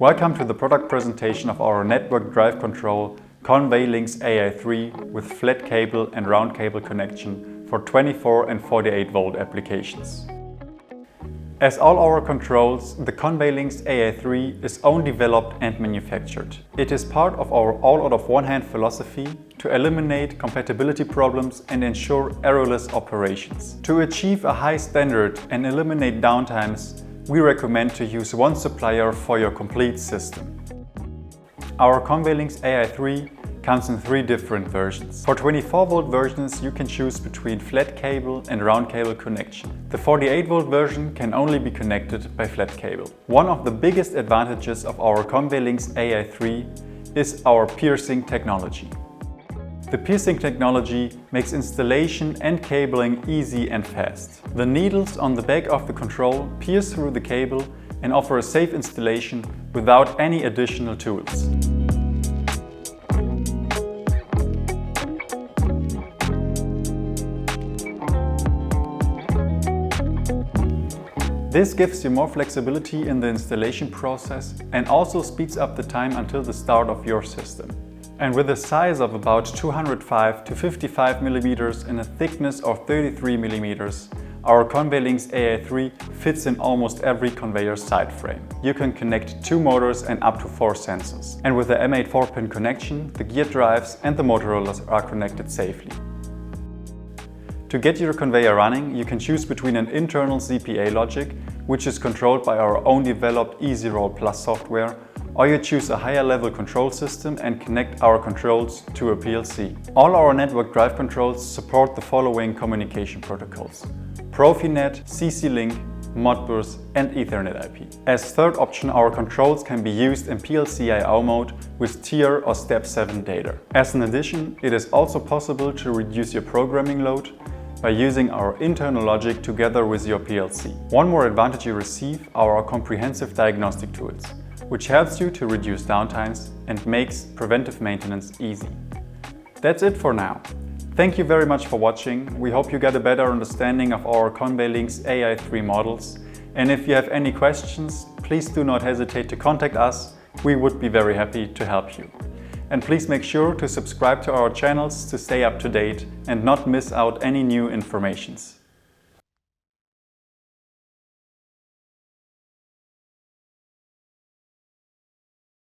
Welcome to the product presentation of our network drive control ConveyLinx-Ai3 with flat cable and round cable connection for 24 and 48 volt applications. As all our controls, the ConveyLinx-Ai3 is own developed and manufactured. It is part of our all out of one hand philosophy to eliminate compatibility problems and ensure errorless operations. To achieve a high standard and eliminate downtimes, we recommend to use one supplier for your complete system. Our ConveyLinx-Ai3 comes in 3 different versions. For 24 volt versions you can choose between flat cable and round cable connection. The 48 volt version can only be connected by flat cable. One of the biggest advantages of our ConveyLinx-Ai3 is our piercing technology. The piercing technology makes installation and cabling easy and fast. The needles on the back of the control pierce through the cable and offer a safe installation without any additional tools. This gives you more flexibility in the installation process and also speeds up the time until the start of your system. And with a size of about 205 to 55 mm and a thickness of 33 mm, our ConveyLinx-Ai3 fits in almost every conveyor side frame. You can connect 2 motors and up to 4 sensors. And with the M8 4-pin connection, the gear drives and the motor rollers are connected safely. To get your conveyor running, you can choose between an internal ZPA logic, which is controlled by our own developed EasyRoll Plus software, or you choose a higher level control system and connect our controls to a PLC. All our network drive controls support the following communication protocols: Profinet, CC-Link, Modbus and Ethernet IP. As third option, our controls can be used in PLC-I/O mode with tier or step 7 data. As an addition, it is also possible to reduce your programming load by using our internal logic together with your PLC. One more advantage you receive are our comprehensive diagnostic tools, which helps you to reduce downtimes and makes preventive maintenance easy. That's it for now. Thank you very much for watching. We hope you get a better understanding of our ConveyLinx-Ai3 models. And if you have any questions, please do not hesitate to contact us. We would be very happy to help you. And please make sure to subscribe to our channels to stay up to date and not miss out any new informations.